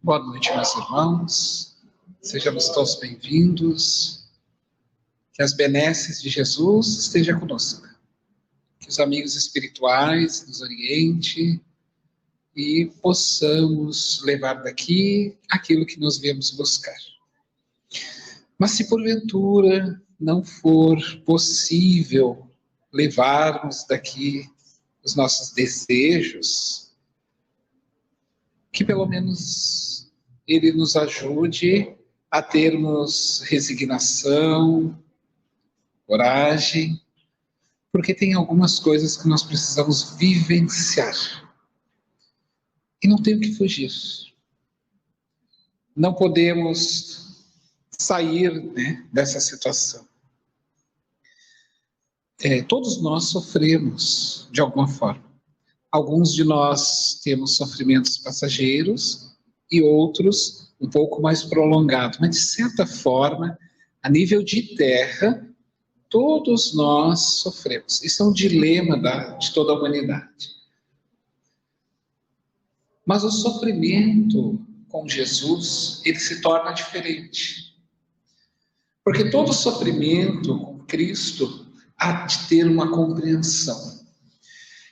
Boa noite, meus irmãos. Sejamos todos bem-vindos. Que as benesses de Jesus estejam conosco. Que os amigos espirituais nos orientem e possamos levar daqui aquilo que nós viemos buscar. Mas se porventura não for possível levarmos daqui os nossos desejos, que pelo menos Ele nos ajude a termos resignação, coragem, porque tem algumas coisas que nós precisamos vivenciar. E não tem o que fugir. Não podemos sair, dessa situação. Todos nós sofremos de alguma forma. Alguns de nós temos sofrimentos passageiros e outros um pouco mais prolongados. Mas, de certa forma, a nível de terra, todos nós sofremos. Isso é um dilema de toda a humanidade. Mas o sofrimento com Jesus, ele se torna diferente. Porque todo sofrimento com Cristo há de ter uma compreensão.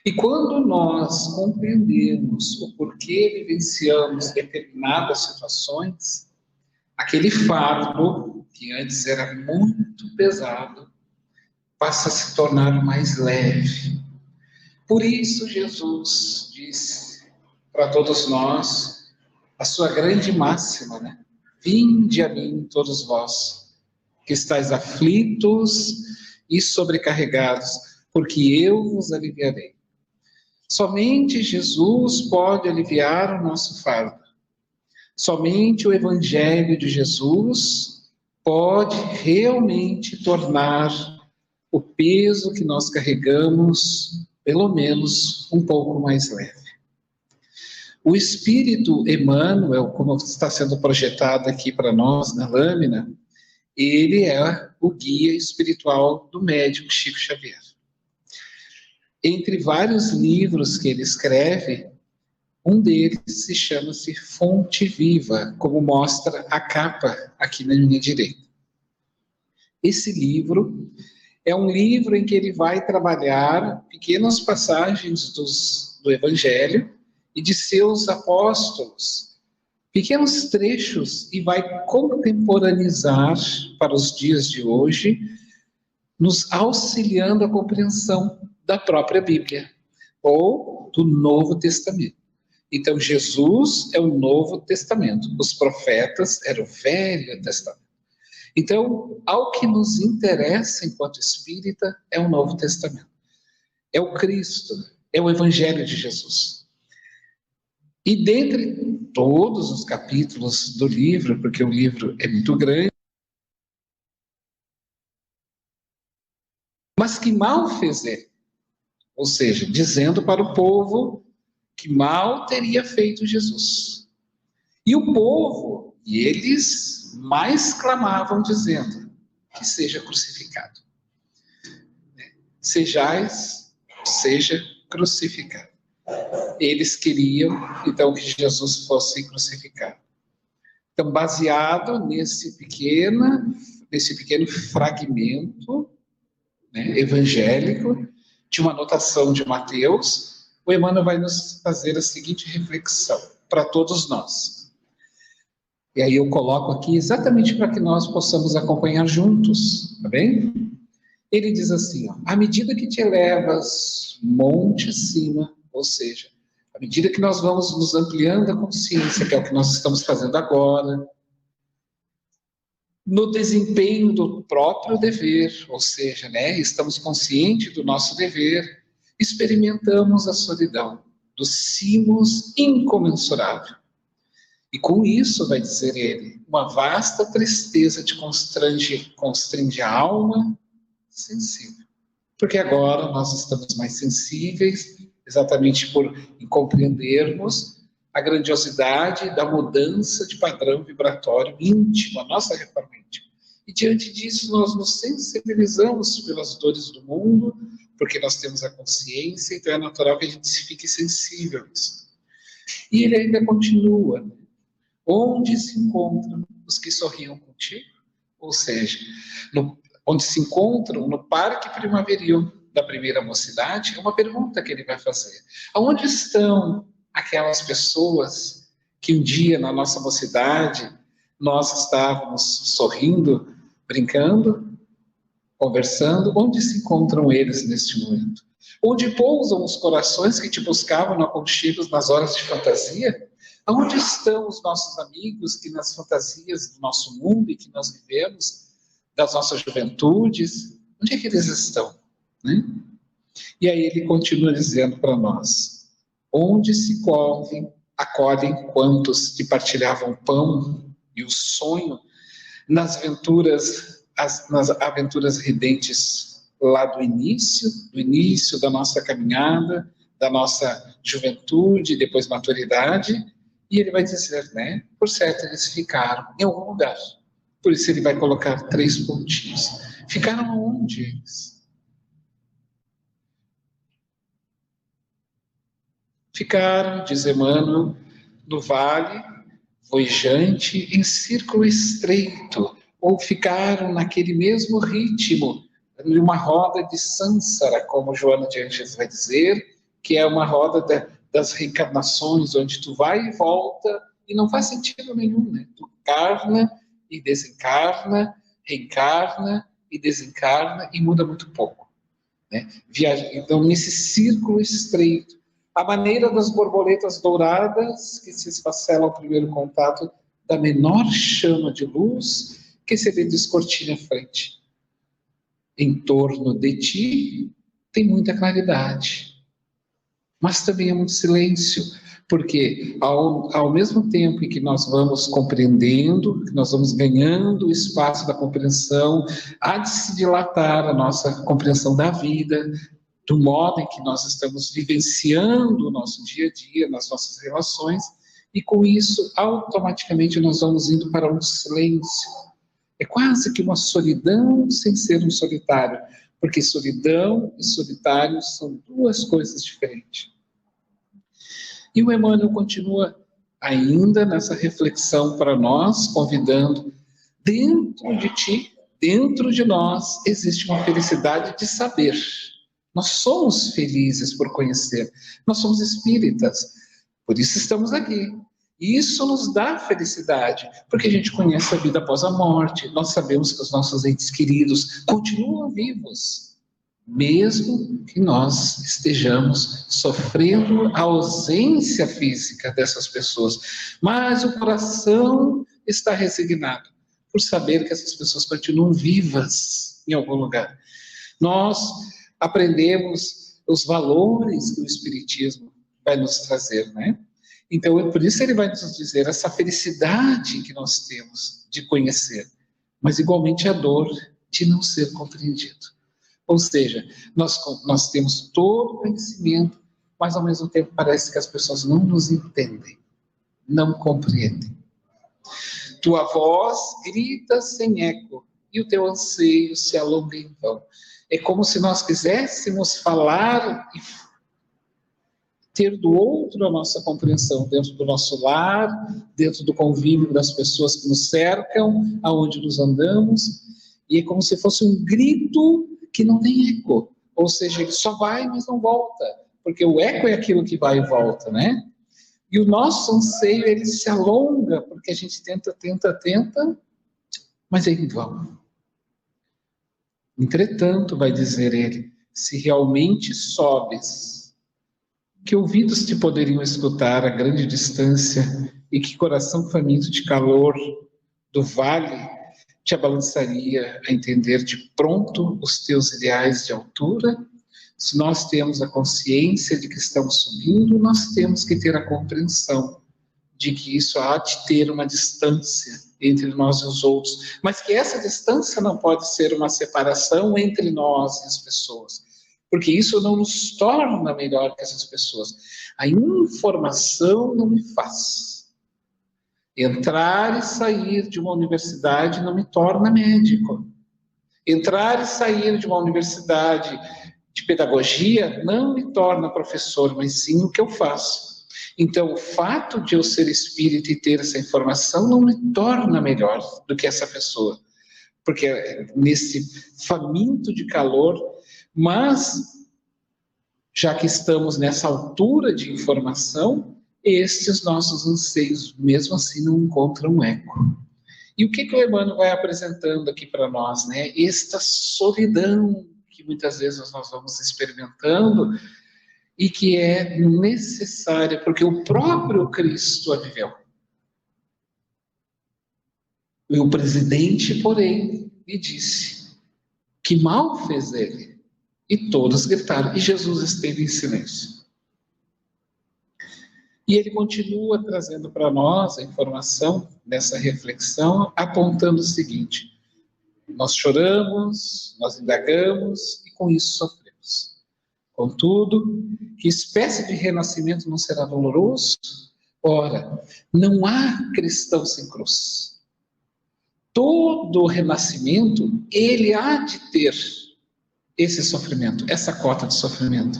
E quando nós compreendemos o porquê vivenciamos determinadas situações, aquele fardo, que antes era muito pesado, passa a se tornar mais leve. Por isso Jesus disse para todos nós a sua grande máxima, Vinde a mim todos vós, que estáis aflitos e sobrecarregados, porque eu vos aliviarei. Somente Jesus pode aliviar o nosso fardo. Somente o Evangelho de Jesus pode realmente tornar o peso que nós carregamos, pelo menos, um pouco mais leve. O Espírito Emmanuel, como está sendo projetado aqui para nós na lâmina, ele é o guia espiritual do médium Chico Xavier. Entre vários livros que ele escreve, um deles se chama-se Fonte Viva, como mostra a capa aqui na minha direita. Esse livro é um livro em que ele vai trabalhar pequenas passagens do Evangelho e de seus apóstolos, pequenos trechos, e vai contemporaneizar para os dias de hoje, nos auxiliando a compreensão da própria Bíblia, ou do Novo Testamento. Então, Jesus é o Novo Testamento, os profetas eram o Velho Testamento. Então, ao que nos interessa enquanto espírita é o Novo Testamento. É o Cristo, é o Evangelho de Jesus. E dentre todos os capítulos do livro, porque o livro é muito grande, mas que mal fez ele. Ou seja, dizendo para o povo que mal teria feito Jesus. E o povo, e eles mais clamavam dizendo que seja crucificado. Seja crucificado. Eles queriam, então, que Jesus fosse crucificado. Então, baseado nesse pequeno fragmento evangélico, de uma anotação de Mateus, o Emmanuel vai nos fazer a seguinte reflexão, para todos nós. E aí eu coloco aqui exatamente para que nós possamos acompanhar juntos, tá bem? Ele diz assim, à medida que te elevas monte acima, ou seja, à medida que nós vamos nos ampliando a consciência, que é o que nós estamos fazendo agora, no desempenho do próprio dever, ou seja, estamos conscientes do nosso dever, experimentamos a solidão, dos cimos incomensurável. E com isso, vai dizer ele, uma vasta tristeza te constrange a alma sensível. Porque agora nós estamos mais sensíveis, exatamente por compreendermos a grandiosidade da mudança de padrão vibratório íntimo, a nossa reforma íntima. E diante disso nós nos sensibilizamos pelas dores do mundo, porque nós temos a consciência, então é natural que a gente fique sensível a isso. E ele ainda continua, onde se encontram os que sorriam contigo? Ou seja, onde se encontram no parque primaveril da primeira mocidade, é uma pergunta que ele vai fazer. Aonde estão aquelas pessoas que um dia na nossa mocidade nós estávamos sorrindo, brincando, conversando? Onde se encontram eles neste momento? Onde pousam os corações que te buscavam no aconchego nas horas de fantasia? Aonde estão os nossos amigos que nas fantasias do nosso mundo e que nós vivemos, das nossas juventudes, onde é que eles estão? Né? E aí ele continua dizendo para nós, onde se acolhem quantos que partilhavam o pão e o sonho nas aventuras ridentes lá do início da nossa caminhada, da nossa juventude, depois maturidade, e ele vai dizer, né, por certo eles ficaram em algum lugar. Por isso ele vai colocar 3 pontinhos. Ficaram onde eles? Ficaram, diz Emmanuel, no vale voejante em círculo estreito, ou ficaram naquele mesmo ritmo, de uma roda de Sânsara, como Joana de Ângeles vai dizer, que é uma roda das reencarnações, onde tu vai e volta, e não faz sentido nenhum, né? Tu encarna e desencarna, reencarna e desencarna, e muda muito pouco, né? Então, nesse círculo estreito, a maneira das borboletas douradas que se esfacelam ao primeiro contato da menor chama de luz que se lhe descortina à frente. Em torno de ti tem muita claridade, mas também é muito silêncio, porque ao mesmo tempo em que nós vamos compreendendo, que nós vamos ganhando o espaço da compreensão, há de se dilatar a nossa compreensão da vida, do modo em que nós estamos vivenciando o nosso dia a dia, nas nossas relações, e com isso, automaticamente, nós vamos indo para um silêncio. É quase que uma solidão sem ser um solitário, porque solidão e solitário são 2 coisas diferentes. E o Emmanuel continua ainda nessa reflexão para nós, convidando, dentro de ti, dentro de nós, existe uma felicidade de saber. Nós somos felizes por conhecer, nós somos espíritas, por isso estamos aqui. E isso nos dá felicidade, porque a gente conhece a vida após a morte, nós sabemos que os nossos entes queridos continuam vivos, mesmo que nós estejamos sofrendo a ausência física dessas pessoas. Mas o coração está resignado por saber que essas pessoas continuam vivas em algum lugar. Nós aprendemos os valores que o Espiritismo vai nos trazer, né? Então, por isso ele vai nos dizer essa felicidade que nós temos de conhecer, mas igualmente a dor de não ser compreendido. Ou seja, nós temos todo o conhecimento, mas ao mesmo tempo parece que as pessoas não nos entendem, não compreendem. Tua voz grita sem eco e o teu anseio se alonga em vão. É como se nós quiséssemos falar e ter do outro a nossa compreensão, dentro do nosso lar, dentro do convívio das pessoas que nos cercam, aonde nos andamos, e é como se fosse um grito que não tem eco, ou seja, ele só vai, mas não volta, porque o eco é aquilo que vai e volta, né? E o nosso anseio, ele se alonga, porque a gente tenta, mas é em vão. Entretanto, vai dizer ele, se realmente sobes, que ouvidos te poderiam escutar a grande distância e que coração faminto de calor do vale te abalançaria a entender de pronto os teus ideais de altura? Se nós temos a consciência de que estamos subindo, nós temos que ter a compreensão de que isso há de ter uma distância entre nós e os outros, mas que essa distância não pode ser uma separação entre nós e as pessoas, porque isso não nos torna melhor que essas pessoas. A informação não me faz. Entrar e sair de uma universidade não me torna médico. Entrar e sair de uma universidade de pedagogia não me torna professor, mas sim o que eu faço. Então, o fato de eu ser espírita e ter essa informação não me torna melhor do que essa pessoa, porque nesse faminto de calor, mas já que estamos nessa altura de informação, estes nossos anseios, mesmo assim, não encontram eco. E o que o Emmanuel vai apresentando aqui para nós, né? Esta solidão que muitas vezes nós vamos experimentando e que é necessária, porque o próprio Cristo a viveu. E o presidente, porém, lhe disse que mal fez ele. E todos gritaram, e Jesus esteve em silêncio. E ele continua trazendo para nós a informação dessa reflexão, apontando o seguinte: nós choramos, nós indagamos e com isso sofremos. Contudo, que espécie de renascimento não será doloroso? Ora, não há cristão sem cruz. Todo renascimento, ele há de ter esse sofrimento, essa cota de sofrimento.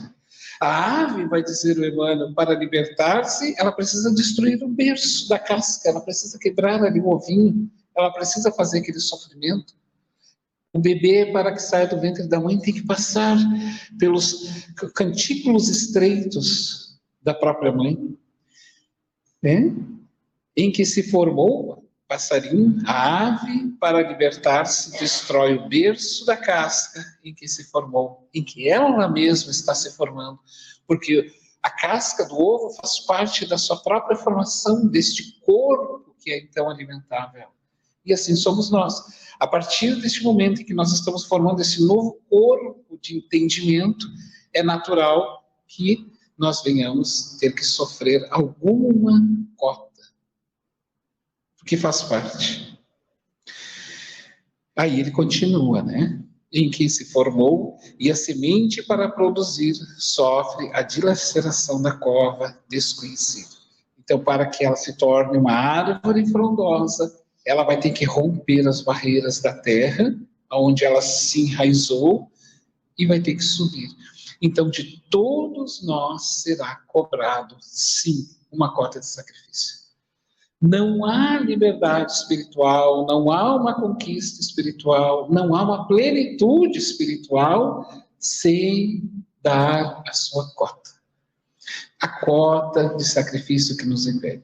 A ave, vai dizer o Emmanuel, para libertar-se, ela precisa destruir o berço da casca, ela precisa quebrar ali o ovinho, ela precisa fazer aquele sofrimento. O bebê, para que saia do ventre da mãe, tem que passar pelos cantículos estreitos da própria mãe, né? Em que se formou o passarinho, a ave, para libertar-se, destrói o berço da casca em que se formou, em que ela mesma está se formando, porque a casca do ovo faz parte da sua própria formação, deste corpo que é então alimentável. E assim somos nós. A partir deste momento em que nós estamos formando esse novo corpo de entendimento, é natural que nós venhamos ter que sofrer alguma cota, que faz parte. Aí ele continua, né? Em que se formou, e a semente para produzir sofre a dilaceração da cova desconhecida. Então, para que ela se torne uma árvore frondosa, ela vai ter que romper as barreiras da terra, onde ela se enraizou, e vai ter que subir. Então, de todos nós será cobrado, sim, uma cota de sacrifício. Não há liberdade espiritual, não há uma conquista espiritual, não há uma plenitude espiritual sem dar a sua cota. A cota de sacrifício que nos impede.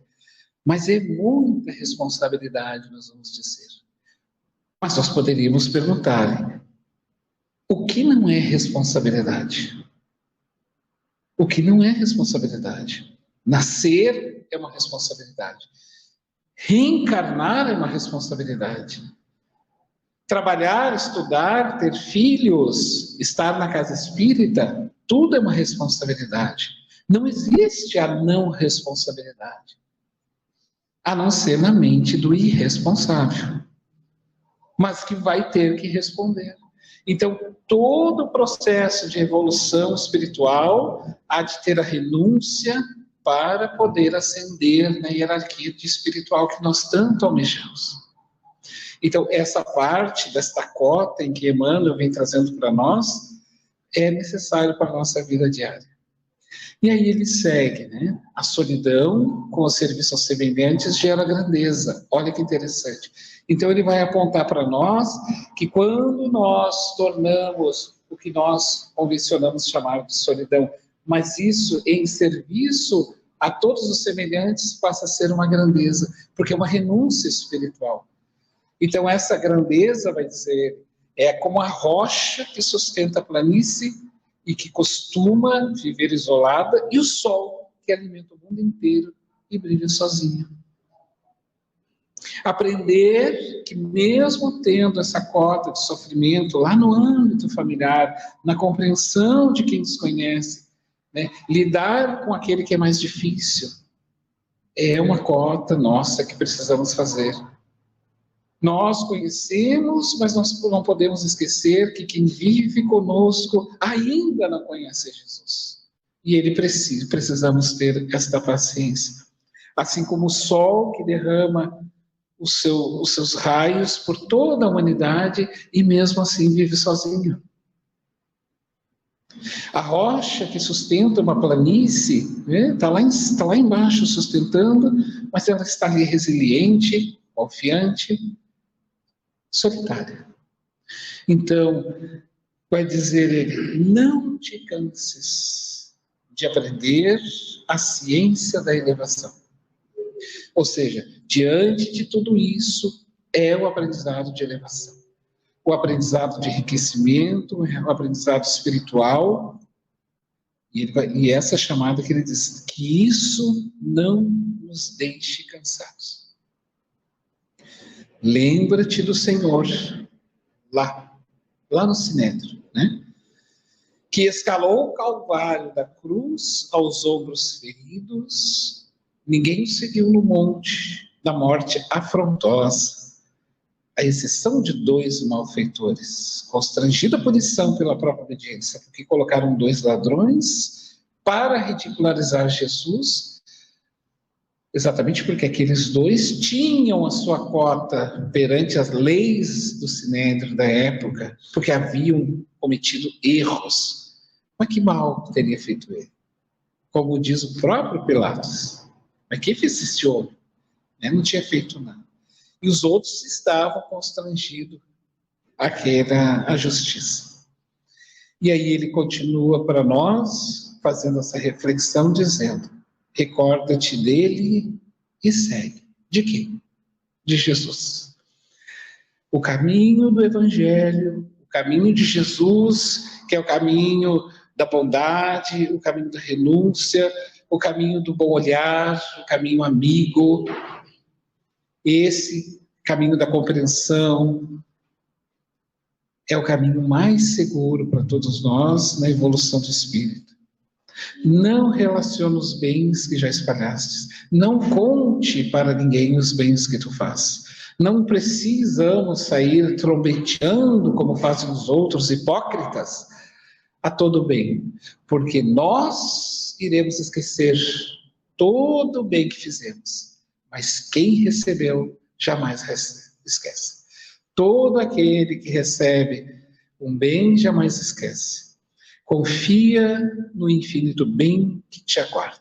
Mas é muita responsabilidade, nós vamos dizer. Mas nós poderíamos perguntar, o que não é responsabilidade? O que não é responsabilidade? Nascer é uma responsabilidade. Reencarnar é uma responsabilidade. Trabalhar, estudar, ter filhos, estar na casa espírita, tudo é uma responsabilidade. Não existe a não responsabilidade, a não ser na mente do irresponsável, mas que vai ter que responder. Então, todo o processo de evolução espiritual há de ter a renúncia para poder ascender na hierarquia espiritual que nós tanto almejamos. Então, essa parte desta cota em que Emmanuel vem trazendo para nós é necessário para a nossa vida diária. E aí ele segue, né? A solidão com o serviço aos semelhantes gera grandeza. Olha que interessante. Então ele vai apontar para nós que quando nós tornamos o que nós convencionamos chamar de solidão, mas isso em serviço a todos os semelhantes passa a ser uma grandeza, porque é uma renúncia espiritual. Então essa grandeza, vai dizer, é como a rocha que sustenta a planície e que costuma viver isolada, e o sol que alimenta o mundo inteiro e brilha sozinho. Aprender que mesmo tendo essa cota de sofrimento lá no âmbito familiar, na compreensão de quem desconhece, né, lidar com aquele que é mais difícil, é uma cota nossa que precisamos fazer. Nós conhecemos, mas nós não podemos esquecer que quem vive conosco ainda não conhece Jesus. E ele precisamos ter esta paciência. Assim como o sol que derrama os seus raios por toda a humanidade e mesmo assim vive sozinho. A rocha que sustenta uma planície, está lá embaixo sustentando, mas ela está ali resiliente, confiante, solitária. Então, vai dizer ele, não te canses de aprender a ciência da elevação. Ou seja, diante de tudo isso, é o aprendizado de elevação. O aprendizado de enriquecimento, o aprendizado espiritual, e essa chamada que ele diz, que isso não nos deixe cansados. Lembra-te do Senhor, lá no Sinédrio, né? Que escalou o calvário da cruz aos ombros feridos, ninguém o seguiu no monte da morte afrontosa, a exceção de 2 malfeitores, constrangida a punição pela própria obediência, porque colocaram 2 ladrões para ridicularizar Jesus, exatamente porque aqueles 2 tinham a sua cota perante as leis do Sinédrio da época, porque haviam cometido erros. Mas que mal teria feito ele? Como diz o próprio Pilatos. Mas quem fez esse homem? Não tinha feito nada. E os outros estavam constrangidos a justiça. E aí ele continua para nós, fazendo essa reflexão, dizendo, recorda-te dele e segue. De quê? De Jesus. O caminho do Evangelho, o caminho de Jesus, que é o caminho da bondade, o caminho da renúncia, o caminho do bom olhar, o caminho amigo, esse caminho da compreensão é o caminho mais seguro para todos nós na evolução do espírito. Não relacione os bens que já espalhaste. Não conte para ninguém os bens que tu fazes. Não precisamos sair trombeteando como fazem os outros hipócritas a todo bem, porque nós iremos esquecer todo o bem que fizemos. Mas quem recebeu, jamais esquece. Todo aquele que recebe um bem, jamais esquece. Confia no infinito bem que te aguarda.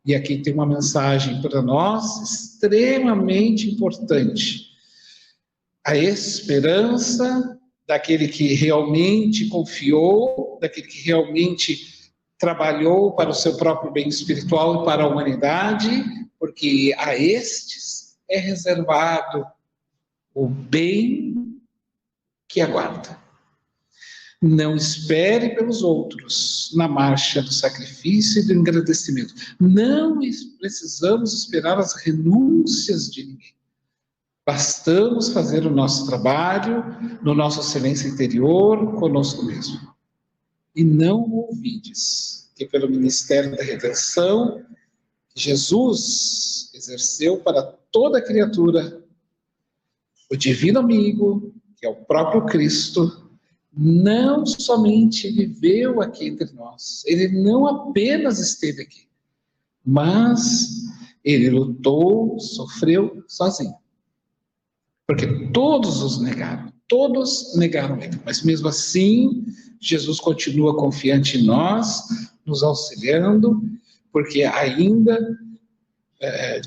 E aqui tem uma mensagem para nós extremamente importante. A esperança daquele que realmente confiou, daquele que realmente trabalhou para o seu próprio bem espiritual e para a humanidade, porque a estes é reservado o bem que aguarda. Não espere pelos outros na marcha do sacrifício e do engrandecimento. Não precisamos esperar as renúncias de ninguém. Bastamos fazer o nosso trabalho no nosso silêncio interior, conosco mesmo. E não ouvides que pelo ministério da redenção, Jesus exerceu para toda criatura, o divino amigo, que é o próprio Cristo, não somente viveu aqui entre nós, ele não apenas esteve aqui, mas ele lutou, sofreu sozinho. Porque todos negaram ele, mas mesmo assim, Jesus continua confiante em nós, nos auxiliando, porque ainda,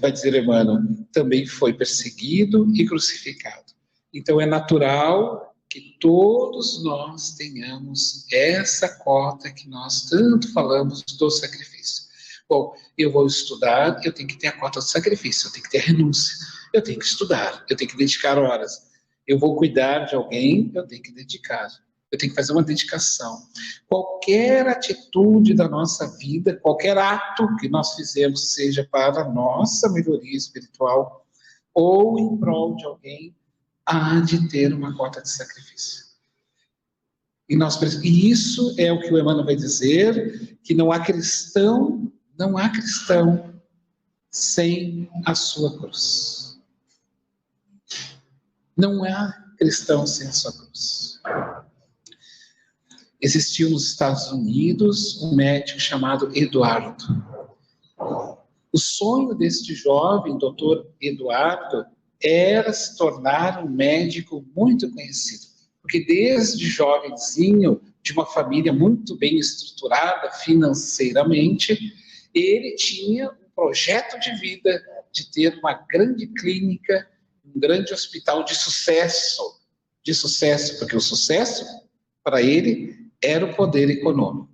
vai dizer Emmanuel, também foi perseguido e crucificado. Então é natural que todos nós tenhamos essa cota que nós tanto falamos do sacrifício. Bom, eu vou estudar, eu tenho que ter a cota do sacrifício, eu tenho que ter a renúncia, eu tenho que estudar, eu tenho que dedicar horas. Eu vou cuidar de alguém, eu tenho que dedicar. Eu tenho que fazer uma dedicação. Qualquer atitude da nossa vida, qualquer ato que nós fizemos, seja para a nossa melhoria espiritual ou em prol de alguém, há de ter uma cota de sacrifício. E isso é o que o Emmanuel vai dizer, que não há cristão sem a sua cruz. Não há cristão sem a sua cruz. Existiu nos Estados Unidos um médico chamado Eduardo. O sonho deste jovem, doutor Eduardo, era se tornar um médico muito conhecido, porque desde jovenzinho de uma família muito bem estruturada financeiramente, ele tinha um projeto de vida de ter uma grande clínica, um grande hospital de sucesso, porque o sucesso, para ele, era o poder econômico.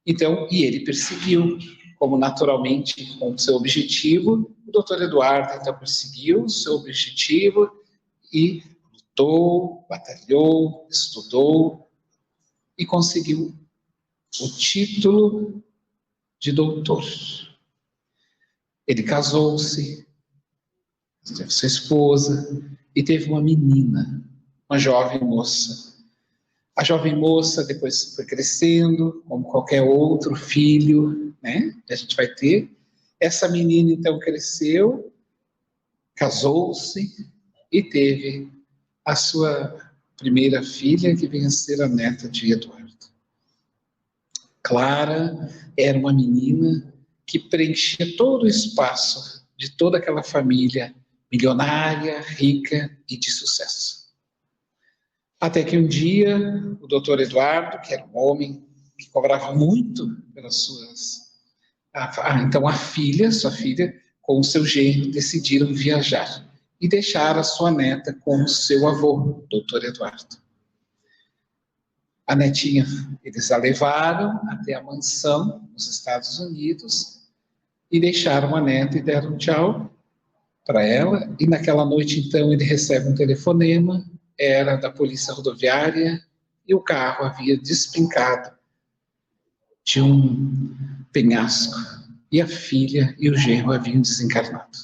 Então, e ele perseguiu, como naturalmente, com o seu objetivo, o doutor Eduardo, então, perseguiu o seu objetivo e lutou, batalhou, estudou e conseguiu o título de doutor. Ele casou-se, teve sua esposa e teve uma menina, uma jovem moça. A jovem moça depois foi crescendo, como qualquer outro filho, né, que a gente vai ter. Essa menina, então, cresceu, casou-se e teve a sua primeira filha, que veio a ser a neta de Eduardo. Clara era uma menina que preenchia todo o espaço de toda aquela família milionária, rica e de sucesso. Até que um dia, o doutor Eduardo, que era um homem que cobrava muito pelas suas... então sua filha, com o seu genro, decidiram viajar e deixar a sua neta com o seu avô, doutor Eduardo. A netinha, eles a levaram até a mansão nos Estados Unidos e deixaram a neta e deram tchau para ela. E naquela noite, então, ele recebe um telefonema, era da polícia rodoviária, e o carro havia despencado de um penhasco, e a filha e o genro haviam desencarnado.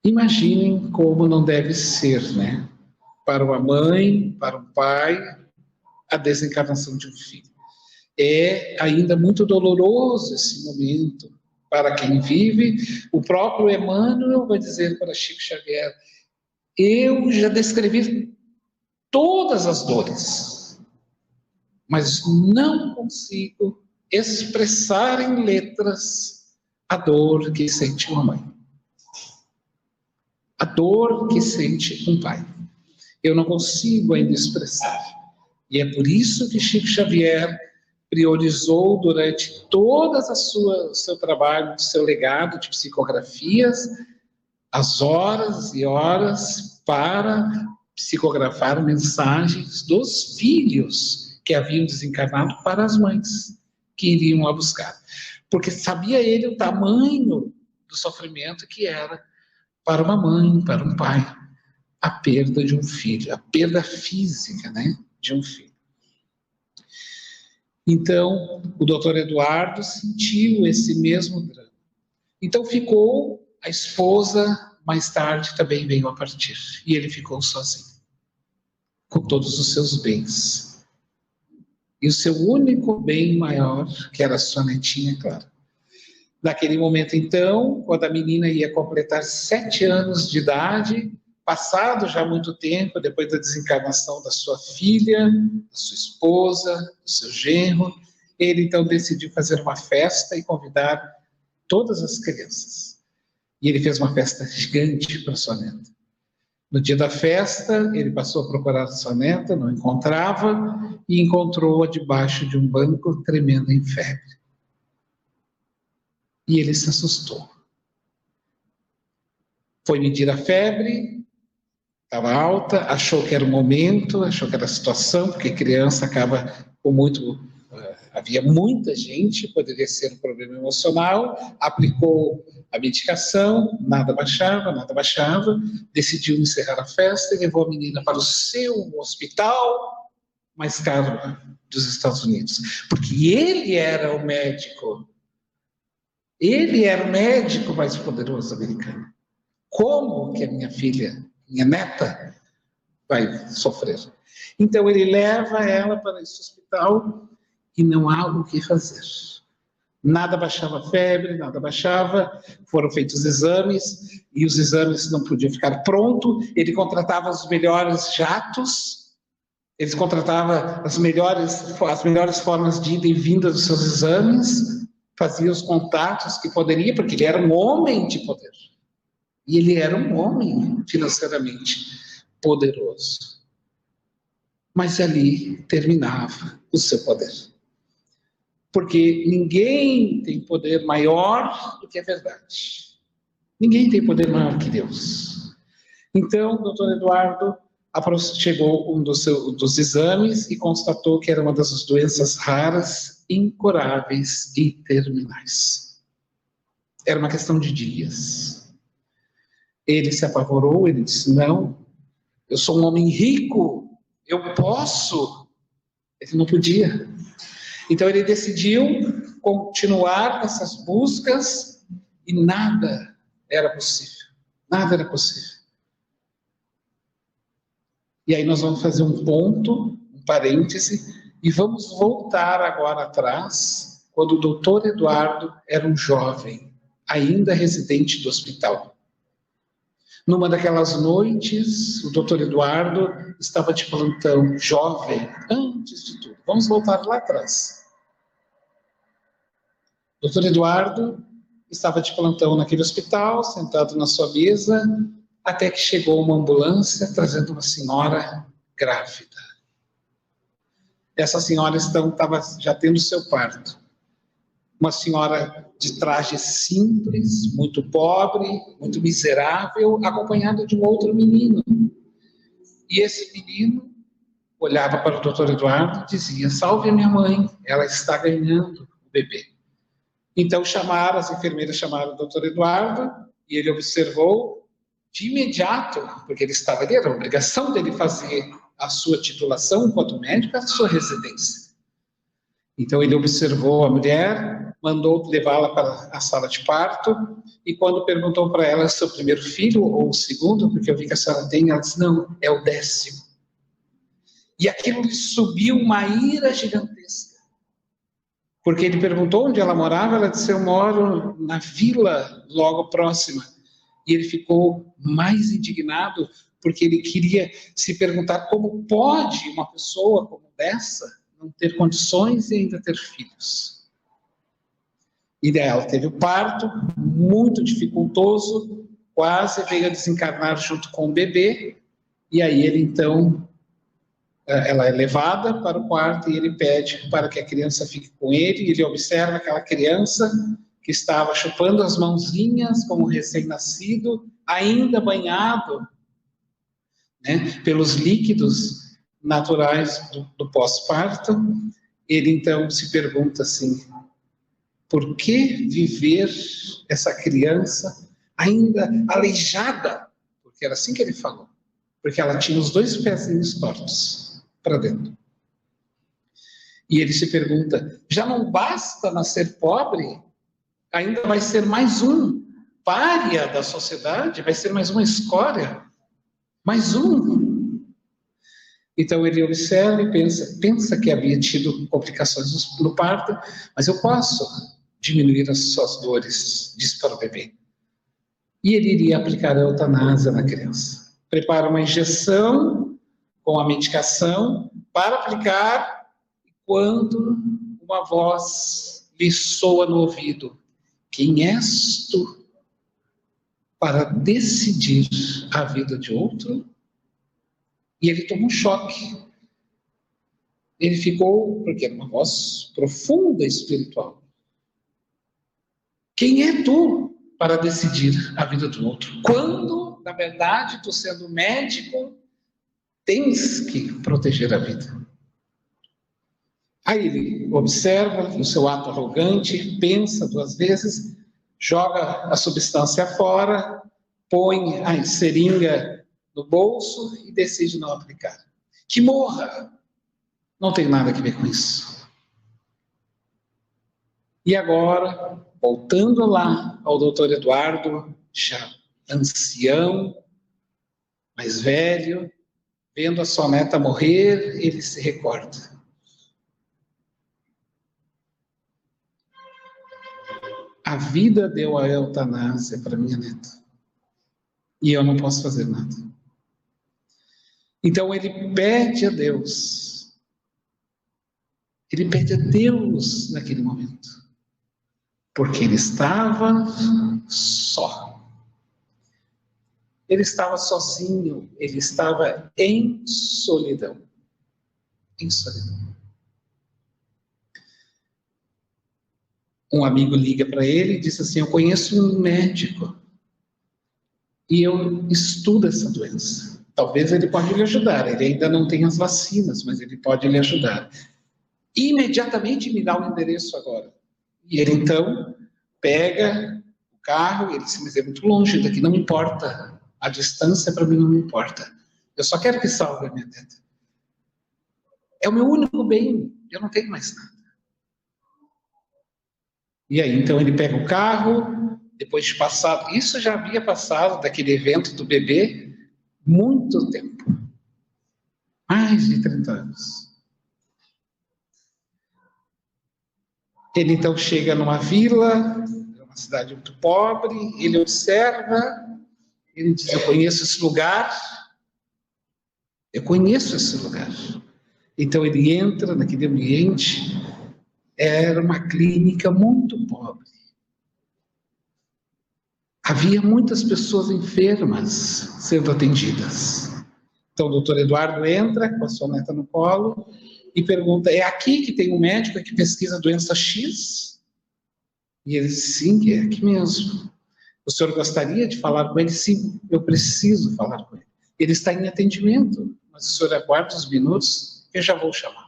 Imaginem como não deve ser, né? Para uma mãe, para um pai, a desencarnação de um filho. É ainda muito doloroso esse momento para quem vive. O próprio Emmanuel vai dizer para Chico Xavier: eu já descrevi todas as dores, mas não consigo expressar em letras a dor que sente uma mãe, a dor que sente um pai. Eu não consigo ainda expressar. E é por isso que Chico Xavier priorizou durante todas o seu trabalho, o seu legado de psicografias, as horas e horas para psicografar mensagens dos filhos que haviam desencarnado para as mães que iriam lá buscar. Porque sabia ele o tamanho do sofrimento que era para uma mãe, para um pai, a perda de um filho, a perda física, né, de um filho. Então, o doutor Eduardo sentiu esse mesmo drama. Então ficou, a esposa mais tarde também veio a partir, e ele ficou sozinho, com todos os seus bens. E o seu único bem maior, que era a sua netinha, claro. Naquele momento, então, quando a menina ia completar 7 anos de idade, passado já muito tempo, depois da desencarnação da sua filha, da sua esposa, do seu genro, ele então decidiu fazer uma festa e convidar todas as crianças. E ele fez uma festa gigante para sua neta. No dia da festa, ele passou a procurar a sua neta, não encontrava, e encontrou-a debaixo de um banco, tremenda em febre. E ele se assustou. Foi medir a febre, estava alta, achou que era o momento, achou que era a situação, porque criança acaba com muito... havia muita gente, poderia ser um problema emocional, aplicou a medicação, nada baixava, decidiu encerrar a festa e levou a menina para o seu hospital mais caro dos Estados Unidos, porque ele era o médico mais poderoso americano. Como que a minha filha, minha neta, vai sofrer? Então ele leva ela para esse hospital e não há o que fazer. Nada baixava a febre, nada baixava, foram feitos exames, e os exames não podiam ficar prontos. Ele contratava os melhores jatos, ele contratava as melhores formas de ida e vinda dos seus exames, fazia os contatos que poderia, porque ele era um homem de poder. E ele era um homem financeiramente poderoso. Mas ali terminava o seu poder. Porque ninguém tem poder maior do que a verdade. Ninguém tem poder maior que Deus. Então, o doutor Eduardo chegou dos exames e constatou que era uma das doenças raras, incuráveis e terminais. Era uma questão de dias. Ele se apavorou, ele disse, não, eu sou um homem rico, eu posso. Ele não podia. Então ele decidiu continuar nessas buscas e nada era possível. Nada era possível. E aí nós vamos fazer um ponto, um parêntese, e vamos voltar agora atrás, quando o doutor Eduardo era um jovem, ainda residente do hospital. Numa daquelas noites, o doutor Eduardo estava de plantão, jovem, antes de tudo. Vamos voltar lá atrás. O doutor Eduardo estava de plantão naquele hospital, sentado na sua mesa, até que chegou uma ambulância trazendo uma senhora grávida. Essa senhora estava já tendo seu parto. Uma senhora de traje simples, muito pobre, muito miserável, acompanhada de um outro menino. E esse menino olhava para o doutor Eduardo e dizia, salve a minha mãe, ela está ganhando o bebê. Então as enfermeiras chamaram o doutor Eduardo e ele observou de imediato, porque ele estava ali, era a obrigação dele fazer a sua titulação enquanto médico, a sua residência. Então ele observou a mulher, mandou levá-la para a sala de parto, e quando perguntou para ela se é o primeiro filho ou o segundo, porque eu vi que a senhora tem, ela disse, não, é o 10º. E aquilo lhe subiu uma ira gigantesca. Porque ele perguntou onde ela morava, ela disse, eu moro na vila logo próxima. E ele ficou mais indignado, porque ele queria se perguntar como pode uma pessoa como essa não ter condições e ainda ter filhos. E daí ela teve o parto, muito dificultoso, quase veio a desencarnar junto com o bebê, e aí ele então, ela é levada para o quarto e ele pede para que a criança fique com ele, e ele observa aquela criança que estava chupando as mãozinhas como recém-nascido, ainda banhado, né, pelos líquidos naturais do pós-parto. Ele então se pergunta assim, por que viver essa criança ainda aleijada? Porque era assim que ele falou, porque ela tinha os 2 pezinhos tortos para dentro. E ele se pergunta, já não basta nascer pobre? Ainda vai ser mais um pária da sociedade, vai ser mais uma escória, mais um. Então ele observa e pensa que havia tido complicações no parto, mas eu posso diminuir as suas dores, diz para o bebê. E ele iria aplicar a eutanásia na criança. Prepara uma injeção com a medicação para aplicar, quando uma voz lhe soa no ouvido, quem és tu para decidir a vida de outro? E ele tomou um choque. Ele ficou, porque era uma voz profunda espiritual. Quem é tu para decidir a vida do outro? Quando, na verdade, tu sendo médico, tens que proteger a vida. Aí ele observa o seu ato arrogante, pensa 2 vezes, joga a substância fora, põe a seringa no bolso e decide não aplicar. Que morra! Não tem nada a ver com isso. E agora, voltando lá ao doutor Eduardo, já ancião, mais velho, vendo a sua neta morrer, ele se recorda. A vida deu a eutanásia para minha neta. E eu não posso fazer nada. Então ele pede a Deus. Ele pede a Deus naquele momento. Porque ele estava só. Ele estava sozinho. Ele estava em solidão. em solidão. Um amigo liga para ele e diz assim: eu conheço um médico e eu estudo essa doença. Talvez ele pode lhe ajudar. Ele ainda não tem as vacinas, mas ele pode lhe ajudar. Imediatamente me dá o endereço agora. E ele então pega o carro, ele diz: mas é muito longe daqui, não importa. A distância para mim não me importa. Eu só quero que salve a minha neta. É o meu único bem, eu não tenho mais nada. E aí, então, ele pega o carro, depois de passado, isso já havia passado daquele evento do bebê, muito tempo. Mais de 30 anos. Ele, então, chega numa vila, uma cidade muito pobre, ele observa, ele diz: eu conheço esse lugar, eu conheço esse lugar. Então, ele entra naquele ambiente, era uma clínica muito pobre. Havia muitas pessoas enfermas sendo atendidas. Então o doutor Eduardo entra com a sua neta no colo e pergunta: é aqui que tem um médico que pesquisa a doença X? E ele diz: sim, é aqui mesmo. O senhor gostaria de falar com ele? Sim, eu preciso falar com ele. Ele está em atendimento, mas o senhor aguarda uns minutos que eu já vou chamar.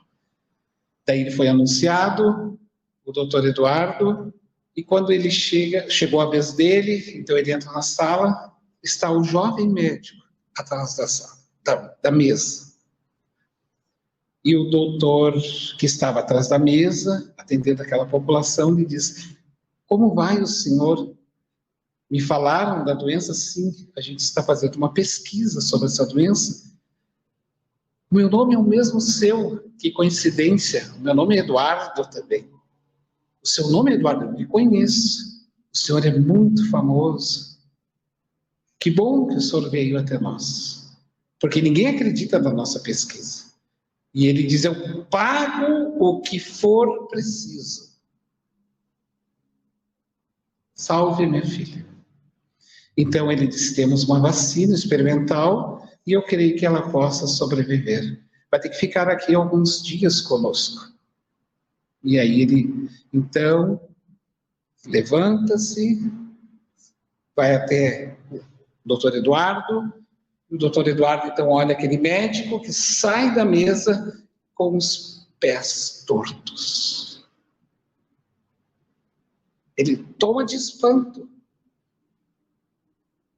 Daí ele foi anunciado, o doutor Eduardo, e quando ele chegou a vez dele, então ele entra na sala, está o jovem médico atrás da sala, da mesa. E o doutor que estava atrás da mesa, atendendo aquela população, lhe diz: como vai o senhor? Me falaram da doença? Sim, a gente está fazendo uma pesquisa sobre essa doença. O meu nome é o mesmo seu, que coincidência, o meu nome é Eduardo também. O seu nome é Eduardo, eu me conheço. O senhor é muito famoso. Que bom que o senhor veio até nós. Porque ninguém acredita na nossa pesquisa. E ele diz: eu pago o que for preciso. Salve minha filha. Então ele diz: temos uma vacina experimental e eu creio que ela possa sobreviver. Vai ter que ficar aqui alguns dias conosco. E aí ele, então, levanta-se, vai até o doutor Eduardo, e o doutor Eduardo, então, olha aquele médico que sai da mesa com os pés tortos. Ele toma de espanto.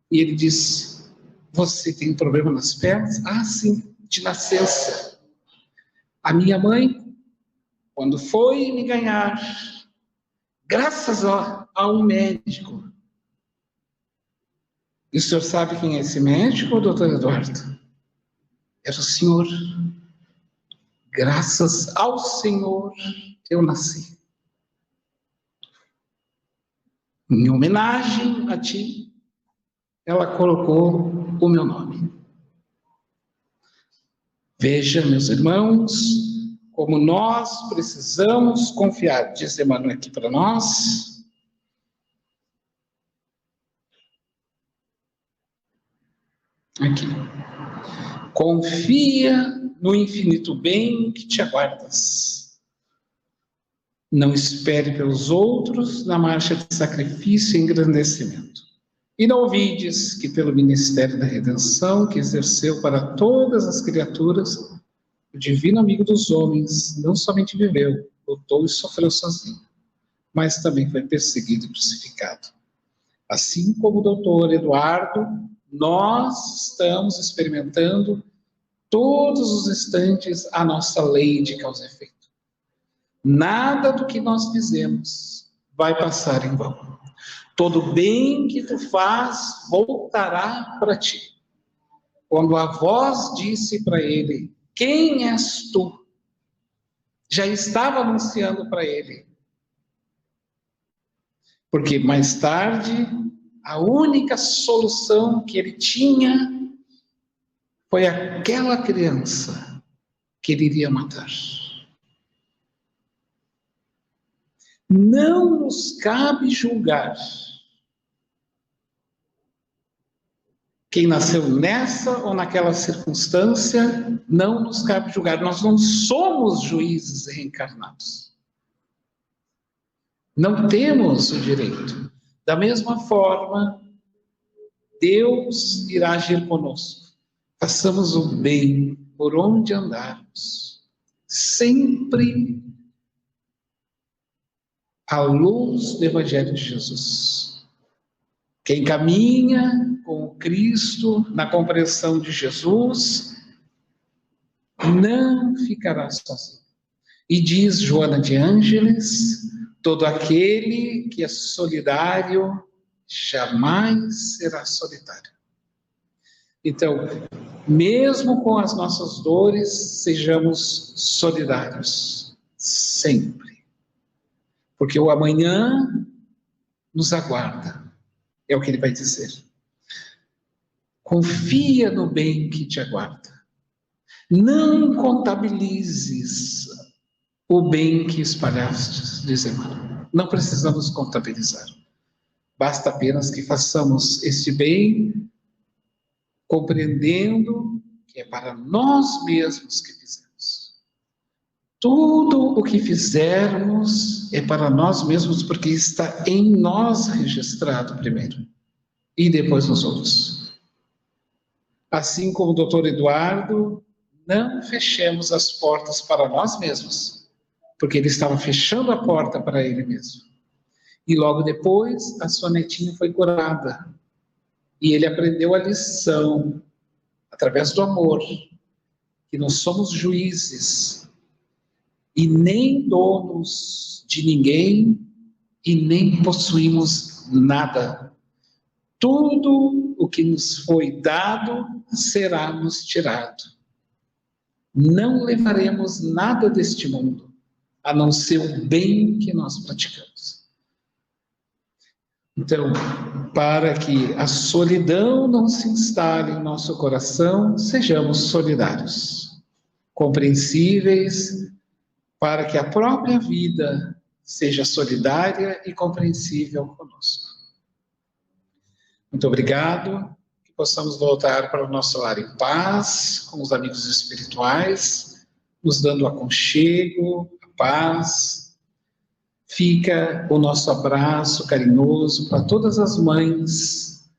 E ele diz: você tem problema nas pernas? Ah, sim, de nascença. A minha mãe, quando foi me ganhar, graças a um médico. E o senhor sabe quem é esse médico, doutor Eduardo? Era o senhor. Graças ao Senhor eu nasci. Em homenagem a ti, ela colocou o meu nome. Veja, meus irmãos, como nós precisamos confiar. Diz Emmanuel aqui para nós. Aqui. Confia no infinito bem que te aguardas. Não espere pelos outros na marcha de sacrifício e engrandecimento. E não ouvides que pelo ministério da redenção que exerceu para todas as criaturas, o divino amigo dos homens não somente viveu, lutou e sofreu sozinho, mas também foi perseguido e crucificado. Assim como o doutor Eduardo, nós estamos experimentando todos os instantes a nossa lei de causa e efeito. Nada do que nós fizemos vai passar em vão. Todo bem que tu faz voltará para ti. Quando a voz disse para ele: quem és tu? Já estava anunciando para ele. Porque mais tarde, a única solução que ele tinha foi aquela criança que ele iria matar. Não nos cabe julgar Quem nasceu nessa ou naquela circunstância, não nos cabe julgar. Nós não somos juízes reencarnados. Não temos o direito. Da mesma forma, Deus irá agir conosco. Façamos o bem por onde andarmos. Sempre à luz do Evangelho de Jesus. Quem caminha com o Cristo, na compreensão de Jesus, não ficará sozinho. E diz Joana de Ângeles, todo aquele que é solidário jamais será solitário. Então, mesmo com as nossas dores, sejamos solidários, sempre. Porque o amanhã nos aguarda, é o que ele vai dizer. Confia no bem que te aguarda. Não contabilizes o bem que espalhaste, diz Emmanuel. Não precisamos contabilizar. Basta apenas que façamos este bem, compreendendo que é para nós mesmos que fizemos. Tudo o que fizermos é para nós mesmos, porque está em nós registrado primeiro, e depois nos outros. Assim como o doutor Eduardo, não fechemos as portas para nós mesmos, porque ele estava fechando a porta para ele mesmo. E logo depois, a sua netinha foi curada. E ele aprendeu a lição, através do amor, que não somos juízes, e nem donos de ninguém, e nem possuímos nada. Tudo o que nos foi dado será nos tirado. Não levaremos nada deste mundo, a não ser o bem que nós praticamos. Então, para que a solidão não se instale em nosso coração, sejamos solidários, compreensíveis, para que a própria vida seja solidária e compreensível conosco. Muito obrigado, que possamos voltar para o nosso lar em paz, com os amigos espirituais, nos dando aconchego, a paz. Fica o nosso abraço carinhoso para todas as mães,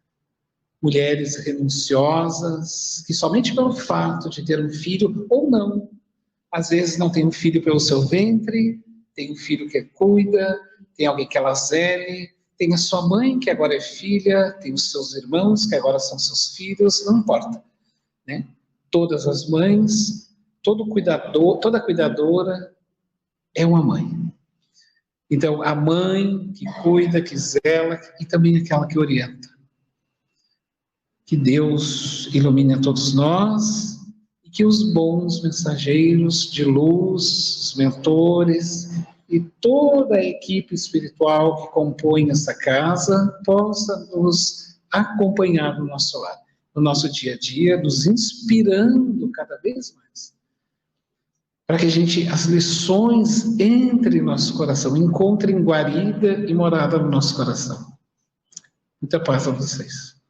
mulheres renunciosas, que somente pelo fato de ter um filho, ou não, às vezes não tem um filho pelo seu ventre, tem um filho que cuida, tem alguém que ela zele, tem a sua mãe, que agora é filha, tem os seus irmãos, que agora são seus filhos, não importa, né? Todas as mães, todo cuidador, toda cuidadora é uma mãe. Então, a mãe que cuida, que zela, e também aquela que orienta. Que Deus ilumine a todos nós, e que os bons mensageiros de luz, os mentores, e toda a equipe espiritual que compõe essa casa, possa nos acompanhar no nosso lar, no nosso dia a dia, nos inspirando cada vez mais. Para que as lições entrem em nosso coração, encontrem guarida e morada no nosso coração. Muita paz a vocês.